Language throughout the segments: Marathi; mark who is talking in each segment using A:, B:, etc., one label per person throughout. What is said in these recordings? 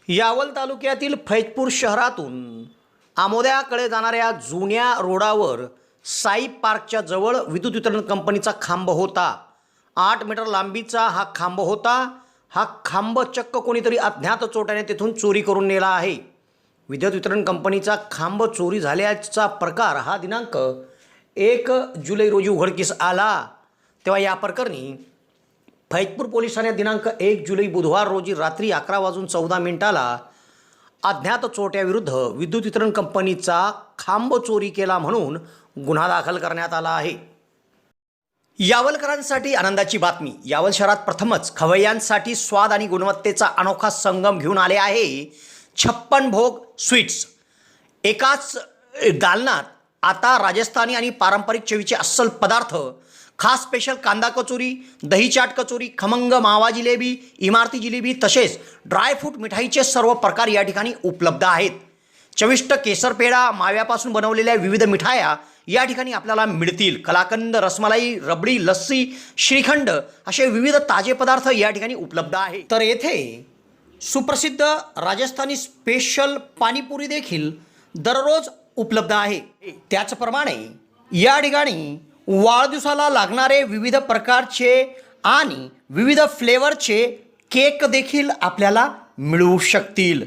A: यावल तालुक्यातील फैजपूर शहरातून आमोद्याकडे जाणाऱ्या जुन्या रोडावर साई पार्कच्या जवळ विद्युत वितरण कंपनीचा खांब होता। 8 मीटर लांबीचा हा खांब होता। हा खांब चक्क कोणीतरी अज्ञात चोरट्याने तेथून चोरी करून नेला आहे। विद्युत वितरण कंपनीचा खांब चोरी झाल्याचा प्रकार हा दिनांक 1 जुलै रोजी उघडकीस आला। तेव्हा या प्रकरणी फैजपूर पोलीस ठाण्यात दिनांक 1 जुलै बुधवार रोजी रात्री 11:14 अज्ञात चोरट्याविरुद्ध विद्युत वितरण कंपनीचा खांब चोरी केला म्हणून गुन्हा दाखल करण्यात आला आहे। यावलकरांसाठी आनंदाची बातमी। यावल शहरात प्रथमच खवय्यांसाठी स्वाद आणि गुणवत्तेचा अनोखा संगम घेऊन आले आहे 56 भोग स्वीट्स। एकाच दालनात आता राजस्थानी आणि पारंपरिक चवीचे अस्सल पदार्थ, खास स्पेशल कांदा कचोरी, दही चाट कचोरी, खमंग मावा जिलेबी, इमारती जिलेबी तसेच ड्रायफ्रूट मिठाईचे सर्व प्रकार या ठिकाणी उपलब्ध आहेत। चविष्ट केसर पेढा, माव्यापासून बनवलेल्या विविध मिठाया या ठिकाणी आपल्याला मिळतील। कलाकंद, रसमलाई, रबडी, लस्सी, श्रीखंड असे विविध ताजे पदार्थ या ठिकाणी उपलब्ध आहेत। तर येथे सुप्रसिद्ध राजस्थानी स्पेशल पाणीपुरी देखील दररोज उपलब्ध आहे। त्याचप्रमाणे या ठिकाणी वाढदिवसाला लागणारे विविध प्रकारचे आणि विविध फ्लेवरचे केक देखील आपल्याला मिळू शकतील।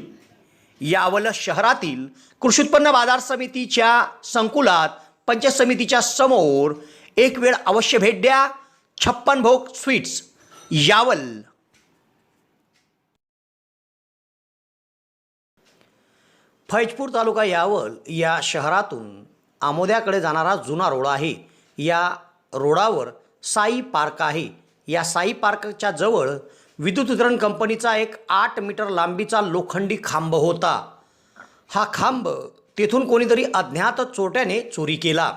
A: यावल शहरातील कृषी उत्पन्न बाजार समितीच्या संकुलात पंचायत समितीच्या समोर एक वेळ अवश्य भेट द्या। 56 भोग स्वीट्स, यावल। फैजपूर तालुका यावल या शहरातून आमोद्याकडे जाणारा जुना रोड आहे। या रोडावर साई पार्क आहे। या साई पार्कच्या जवळ विद्युत वितरण कंपनीचा एक 8 मीटर लांबीचा लोखंडी खांब होता। हा खांब तेथून कोणीतरी अज्ञात चोरट्याने चोरी केला।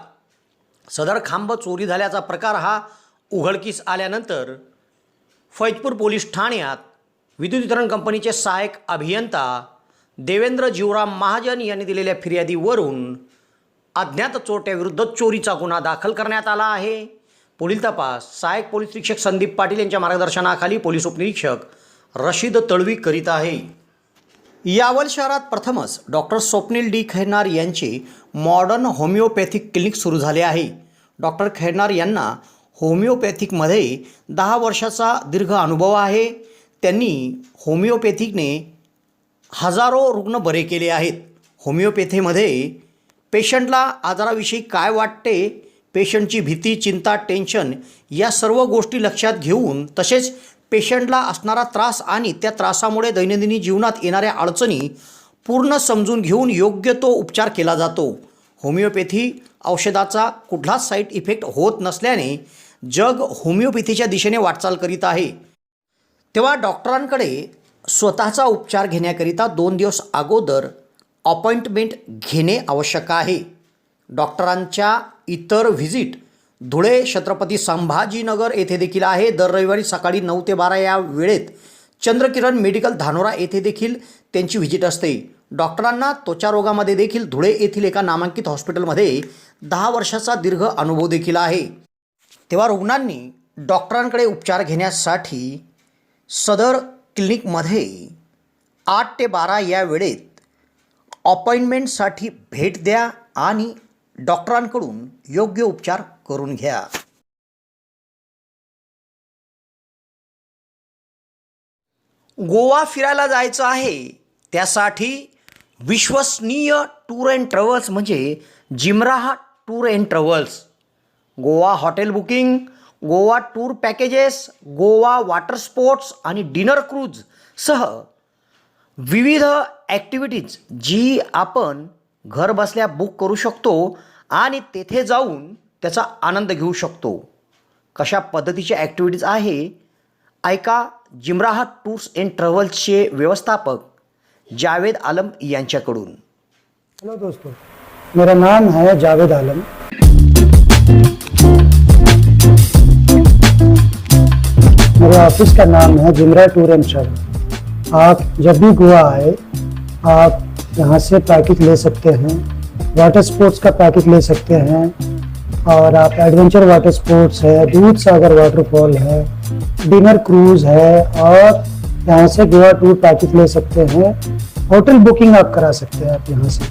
A: सदर खांब चोरी झाल्याचा प्रकार हा उघडकीस आल्यानंतर फैजपूर पोलीस ठाण्यात विद्युत वितरण कंपनीचे सहाय्यक अभियंता देवेंद्र जीवराम महाजन यांनी दिलेल्या फिर्यादीवरून अज्ञात चोरट्याविरुद्ध चोरीचा गुन्हा दाखल करण्यात आला आहे। पुढील तपास सहाय्यक पोलीस निरीक्षक संदीप पाटील यांच्या मार्गदर्शनाखाली पोलीस उपनिरीक्षक रशीद तळवी करीत आहे। यावल शहरात प्रथमच डॉक्टर स्वप्नील डी खैरनार यांचे मॉडर्न होमिओपॅथिक क्लिनिक सुरू झाले आहे। डॉक्टर खैरनार यांना होमिओपॅथिकमध्ये 10 वर्षाचा दीर्घ अनुभव आहे। त्यांनी होमिओपॅथिकने हजारो रुग्ण बरे केले आहेत। होमिओपॅथीमध्ये पेशंटला आजाराविषयी काय वाटते, पेशंटची भीती, चिंता, टेन्शन या सर्व गोष्टी लक्षात घेऊन तसेच पेशंटला असणारा त्रास आणि त्या त्रासामुळे दैनंदिन जीवनात येणाऱ्या अडचणी पूर्ण समजून घेऊन योग्य तो उपचार केला जातो। होमिओपॅथी औषधाचा कुठलाच साईड इफेक्ट होत नसल्याने जग होमिओपॅथीच्या दिशेने वाटचाल करीत आहे। तेव्हा डॉक्टरांकडे स्वतःचा उपचार घेण्याकरिता 2 दिवस अगोदर अपॉइंटमेंट घेणे आवश्यक आहे। डॉक्टरांच्या इतर व्हिजिट धुळे, छत्रपती संभाजीनगर येथे देखील आहे। दर रविवारी सकाळी 9 ते 12 या वेळेत चंद्रकिरण मेडिकल धानोरा येथे देखील त्यांची व्हिजिट असते। डॉक्टरांना त्वचा रोगामध्ये देखील धुळे येथील एका नामांकित हॉस्पिटलमध्ये 10 वर्षाचा दीर्घ अनुभव देखील आहे। तेव्हा रुग्णांनी डॉक्टरांकडे उपचार घेण्यासाठी सदर क्लिनिकमध्ये 8 ते 12 या वेळेत अपॉइंटमेंटसाठी भेट द्या आणि डॉक्टरांकडून योग्य उपचार करून घ्या। गोवा फिरायला जायचं आहे, त्यासाठी विश्वसनीय टूर अँड ट्रॅव्हल्स म्हणजे Jimrah tour and travels. Goa hotel booking, Goa tour packages, Goa water sports आणि डिनर क्रूज सह विविध ॲक्टिव्हिटीज जी आपण घर बसल्या बुक करू शकतो आणि तेथे जाऊन त्याचा आनंद घेऊ शकतो। कशा पद्धतीच्या ॲक्टिव्हिटीज आहे ऐका जिमराह टूर्स अँड ट्रॅव्हल्सचे व्यवस्थापक जावेद आलम यांच्याकडून।
B: हेलो दोस्तों, मेरा नाम है जावेद आलम। मेरे ऑफिस का नाम है जिमराह टूर एंड ट्रैवल। आप जब भी गोवा आए आप यहाँ से पैकेज ले सकते हैं। वाटर स्पोर्ट्स का पैकेज ले सकते हैं और आप एडवेंचर वाटर स्पोर्ट्स है, दूध सागर वाटरफॉल है, डिनर क्रूज है और यहाँ से गोवा टूर पैकेज ले सकते हैं। होटल बुकिंग आप करा सकते हैं आप यहाँ से।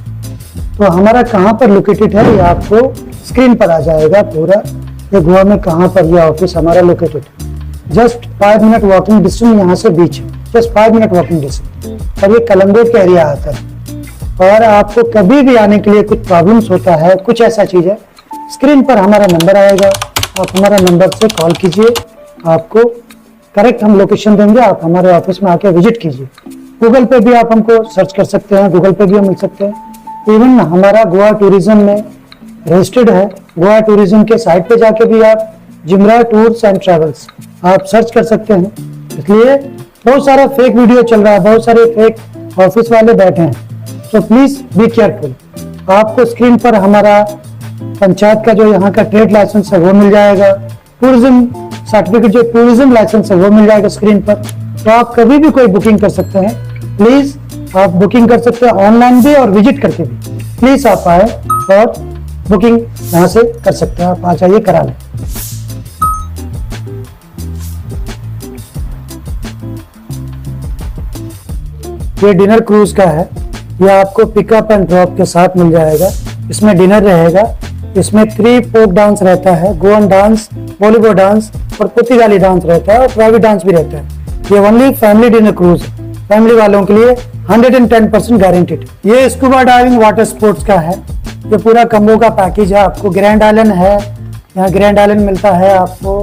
B: तो हमारा कहाँ पर लोकेटेड है ये आपको स्क्रीन पर आ जाएगा पूरा, ये गोवा में कहाँ पर ये ऑफिस हमारा लोकेटेड है। जस्ट 5 मिनट वॉकिंग डिस्टेंस यहाँ से बीच है, जस्ट 5 मिनट वॉकिंग डिस्टेंस। और ये कलंगो का एरिया आता है। और आपको कभी भी आने के लिए कुछ प्रॉब्लम्स होता है, कुछ ऐसा चीज़ है, स्क्रीन पर हमारा नंबर आएगा, आप हमारा नंबर से कॉल कीजिए, आपको करेक्ट हम लोकेशन देंगे, आप हमारे ऑफिस में आके विजिट कीजिए। गूगल पे भी आप हमको सर्च कर सकते हैं, गूगल पे भी हम मिल सकते हैं। इवन हमारा गोवा टूरिज्म में रजिस्टर्ड है, गोवा टूरिज्म के साइट पे जाके भी आप जिमरा टूर्स एंड ट्रैवल्स आप सर्च कर सकते हैं। इसलिए बहुत सारा फेक वीडियो चल रहा है, बहुत सारे फेक ऑफिस वाले बैठे हैं, तो प्लीज बी केयरफुल। आपको स्क्रीन पर हमारा पंचायत का जो यहाँ का ट्रेड लाइसेंस है वो मिल जाएगा, टूरिज्म सर्टिफिकेट जो टूरिज्म लाइसेंस है वो मिल जाएगा स्क्रीन पर। तो आप कभी भी कोई बुकिंग कर सकते हैं, प्लीज आप बुकिंग कर सकते हैं ऑनलाइन भी और विजिट करके भी। प्लीज आप आए और बुकिंग यहाँ से कर सकते हैं, आप आ जाइए करा लें। ये डिनर क्रूज का है, ये आपको पिकअप एंड ड्रॉप के साथ मिल जाएगा। इसमें डिनर रहेगा, इसमें 3 फोक डांस रहता है, गोवन डांस, बॉलीवुड डांस और पुर्तगाली डांस रहता है और प्राइवेट डांस भी रहता है। ये ओनली फैमिली डिनर क्रूज है, फैमिली वालों के लिए 110% गारंटीड। ये स्कूबा डाइविंग वाटर स्पोर्ट्स का है, ये पूरा कम्बो का पैकेज है। आपको ग्रैंड आइलैंड है, यहाँ ग्रैंड आइलैंड मिलता है आपको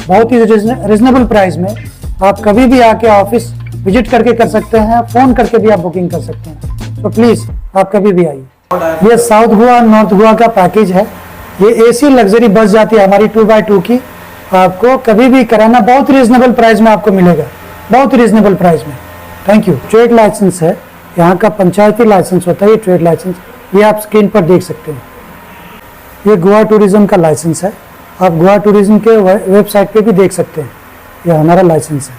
B: बहुत ही रिजनेबल प्राइस में। आप कभी भी आके ऑफिस विजिट करके कर सकते हैं, फोन करके भी आप बुकिंग कर सकते हैं। तो प्लीज आप कभी भी आइए। ये साउथ गोवा नॉर्थ गोवा का पैकेज है, ये एसी लग्जरी बस जाती है हमारी 2x2 की। आपको कभी भी कराना बहुत रीजनेबल प्राइस में आपको मिलेगा, बहुत रीजनेबल प्राइस में। Thank you. ट्रेड लाइसेंस है, यहाँ का पंचायती लाइसेंस होता है ये ट्रेड लाइसेंस, ये आप स्क्रीन पर देख सकते हैं। ये गोवा टूरिज्म का लाइसेंस है, आप गोवा टूरिज्म के वेबसाइट पे भी देख सकते हैं, ये हमारा लाइसेंस है।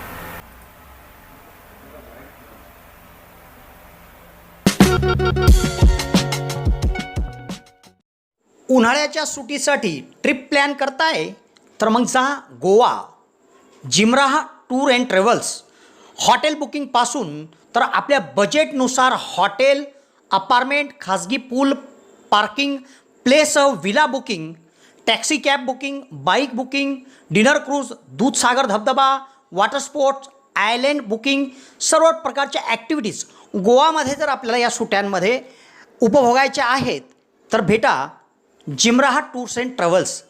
A: उन्हाळ्याच्या सुटीसाठी ट्रिप प्लॅन करताय तर मग जा गोवा जिमराह टूर अँड ट्रॅव्हल्स। हॉटेल बुकिंगपासून तर आपल्या बजेटनुसार हॉटेल, अपार्टमेंट, खाजगी pool, parking place, villa booking, taxi cab booking, bike booking, dinner cruise, Dudhsagar धबधबा, वॉटर स्पोर्ट्स, आयलँड बुकिंग, सर्व प्रकारच्या ॲक्टिव्हिटीज गोवामध्ये जर आपल्याला या सुट्यांमध्ये उपभोगायच्या आहेत तर भेटा जिमराह tours and travels,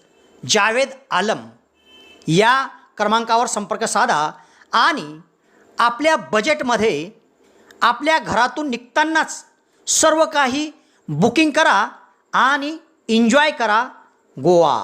A: Javed Alam या क्रमांकावर संपर्क साधा आणि आपल्या बजेटमध्ये आपल्या घरातून निघतानाच सर्व काही बुकिंग करा आणि एन्जॉय करा गोवा।